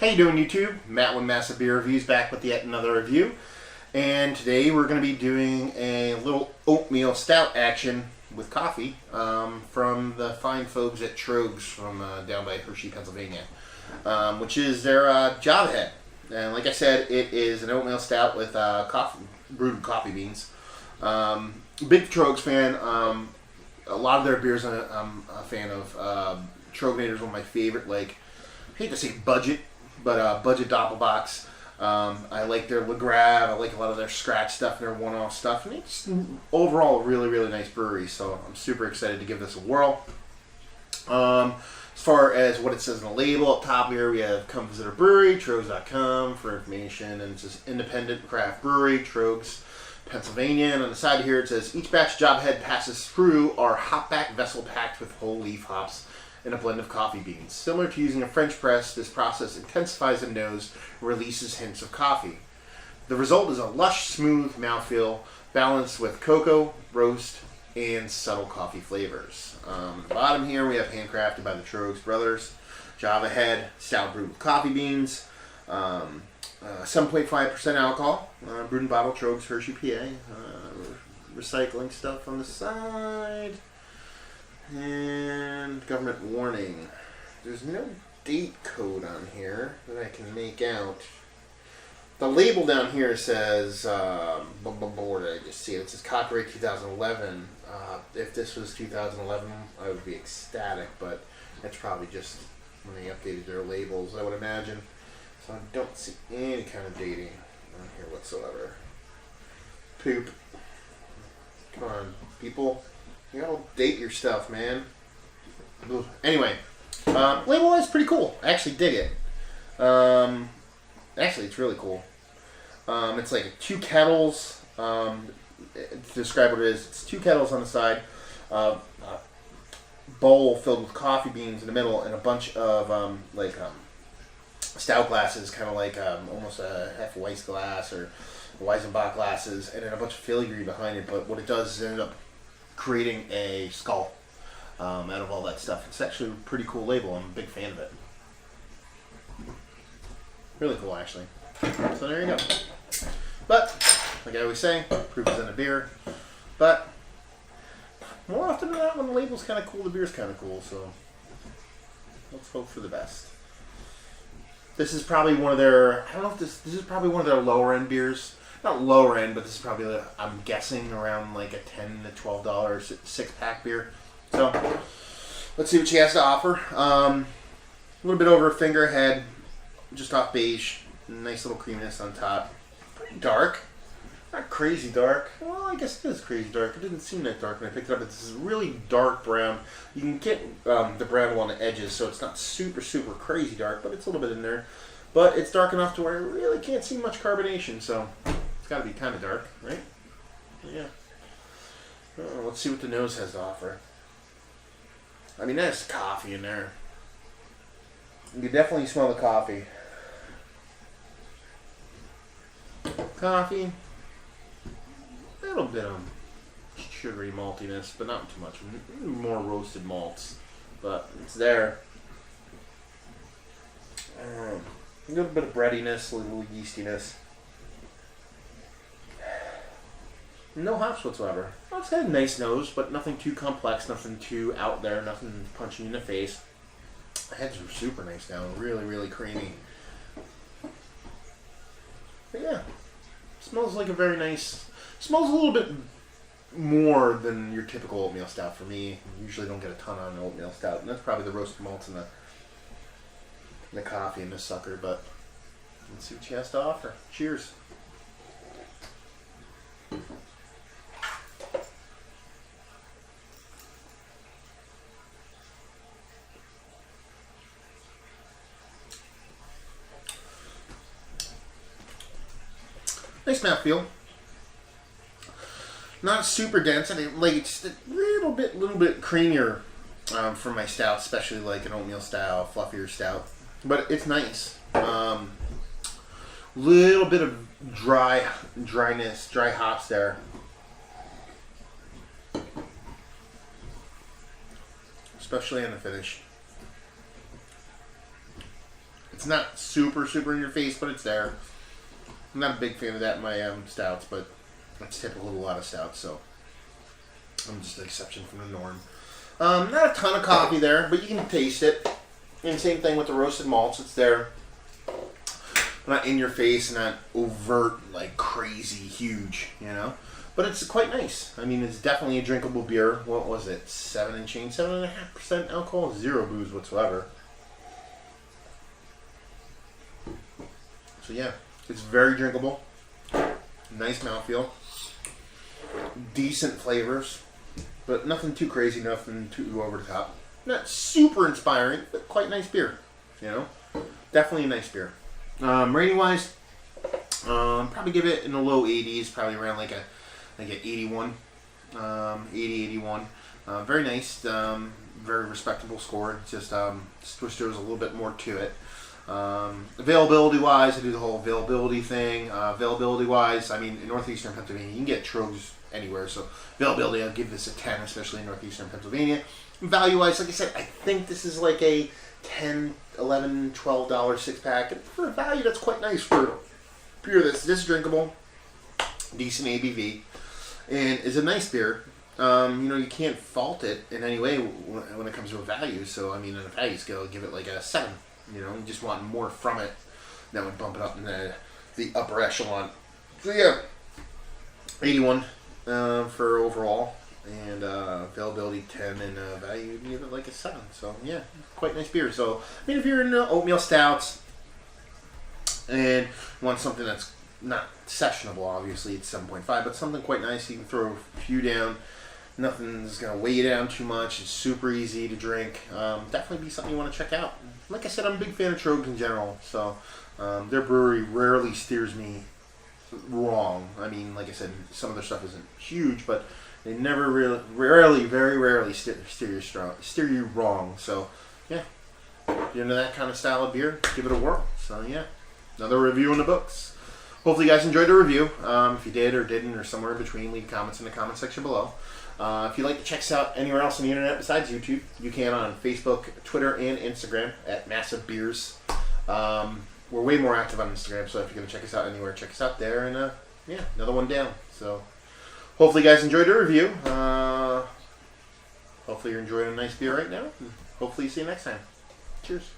How you doing, YouTube? Matt with Massive Beer Reviews back with yet another review. And today we're going to be doing a little oatmeal stout action with coffee from the fine folks at Tröegs from down by Hershey, Pennsylvania, which is their JavaHead. And like I said, it is an oatmeal stout with brewed coffee beans. Big Tröegs fan. A lot of their beers I'm a fan of. Tröegs is one of my favorite, like, I hate to say budget, but budget doppelbocks. I like their Le Grave. I like a lot of their scratch stuff and their one-off stuff. And it's overall a really, really nice brewery. So I'm super excited to give this a whirl. As far as what it says on the label, up top here we have come visit our brewery, Tröegs.com for information. And it says independent craft brewery, Tröegs, Pennsylvania. And on the side here it says each batch JavaHead passes through our hopback vessel packed with whole leaf hops and a blend of coffee beans. Similar to using a French press, this process intensifies the nose and releases hints of coffee. The result is a lush, smooth mouthfeel balanced with cocoa, roast, and subtle coffee flavors. On the bottom here we have handcrafted by the Tröegs brothers, JavaHead Stout brewed with coffee beans, 7.5% alcohol, brewed and bottled Tröegs, Hershey, PA. Recycling stuff on the side. And government warning. There's no date code on here that I can make out. The label down here says, what did I just see? It says copyright 2011. If this was 2011, I would be ecstatic, but that's probably just when they updated their labels, I would imagine. So I don't see any kind of dating on here whatsoever. Poop. Come on, people. You gotta date your stuff, man. Anyway, label is pretty cool. I actually dig it. Actually, it's really cool. It's like 2 kettles. To describe what it is, it's 2 kettles on the side, a bowl filled with coffee beans in the middle, and a bunch of stout glasses, kind of like almost a half Weiss glass or Weizenbach glasses, and then a bunch of filigree behind it. But what it does is end up creating a skull out of all that stuff. It's actually a pretty cool label. I'm a big fan of it. Really cool, actually. So there you go. But, like I always say, proof is in a beer. But, more often than not, when the label's kind of cool, the beer's kind of cool. So, let's hope for the best. This is probably one of their, I don't know if this is probably one of their lower end beers. Not lower end, but this is probably, I'm guessing, around like a $10 to $12 6-pack beer. So, let's see what she has to offer. A little bit over a finger head, just off beige. Nice little creaminess on top. Pretty dark. Not crazy dark. Well, I guess it is crazy dark. It didn't seem that dark when I picked it up. It's this really dark brown. You can get the brown along the edges, so it's not super, super crazy dark, but it's a little bit in there. But it's dark enough to where I really can't see much carbonation, so it's got to be kind of dark, right? Yeah. Let's see what the nose has to offer. I mean, there's coffee in there. You can definitely smell the coffee. Coffee. A little bit of sugary maltiness, but not too much. More roasted malts, but it's there. A little bit of breadiness, a little yeastiness. No hops whatsoever. Well, it's got a nice nose, but nothing too complex, nothing too out there, nothing punching you in the face. The heads are super nice now, really, really creamy. But yeah, smells like a very nice. Smells a little bit more than your typical oatmeal stout for me. I usually don't get a ton on an oatmeal stout, and that's probably the roasted malts and the coffee in this sucker. But let's see what she has to offer. Cheers. Nice mouthfeel. Not super dense. I mean, like it's a little bit creamier for my stout, especially like an oatmeal stout, fluffier stout. But it's nice. Little bit of dryness, dry hops there. Especially in the finish. It's not super in your face, but it's there. I'm not a big fan of that in my stouts, but that's typical of a lot of stouts, so I'm just an exception from the norm. Not a ton of coffee there, but you can taste it. And same thing with the roasted malts. It's there. Not in your face, not overt, like crazy huge, you know. But it's quite nice. I mean, it's definitely a drinkable beer. What was it? 7 and change, 7.5% alcohol, 0 booze whatsoever. So yeah, it's very drinkable. Nice mouthfeel. Decent flavors, but nothing too crazy, nothing too over the top. Not super inspiring, but quite nice beer. You know, definitely a nice beer. Rating wise, probably give it in the low 80s, probably around like a 81, 81. Very nice, very respectable score. Just wish there was a little bit more to it. Availability wise, I do the whole availability thing. Availability wise, I mean, in northeastern Pennsylvania, you can get Tröegs anywhere. So availability, I'll give this a 10, especially in northeastern Pennsylvania. Value wise, like I said, I think this is like a $10, $11, $12 six pack. And for a value, that's quite nice for beer that's drinkable, decent ABV, and is a nice beer. You know, you can't fault it in any way when it comes to a value. So, I mean, on a value scale, give it like a 7. You know, you just want more from it. That would bump it up in the upper echelon. So, yeah, 81 for overall. And availability 10 and value give it like a 7. So yeah, quite nice beer. So I mean, if you're into oatmeal stouts and want something that's not sessionable, obviously it's 7.5, but something quite nice. You can throw a few down. Nothing's gonna weigh you down too much. It's super easy to drink. Definitely be something you want to check out. Like I said, I'm a big fan of Tröegs in general. So their brewery rarely steers me wrong. I mean, like I said, some of their stuff isn't huge, but they never very rarely steer you wrong. So, yeah, if you're into that kind of style of beer, give it a whirl. So, yeah, another review in the books. Hopefully, you guys enjoyed the review. If you did or didn't or somewhere in between, leave comments in the comment section below. If you'd like to check us out anywhere else on the internet besides YouTube, you can on Facebook, Twitter, and Instagram at Massive Beers. We're way more active on Instagram, so if you're going to check us out anywhere, check us out there. And, yeah, another one down. So, hopefully you guys enjoyed the review. Hopefully you're enjoying a nice beer right now. Hopefully see you next time. Cheers.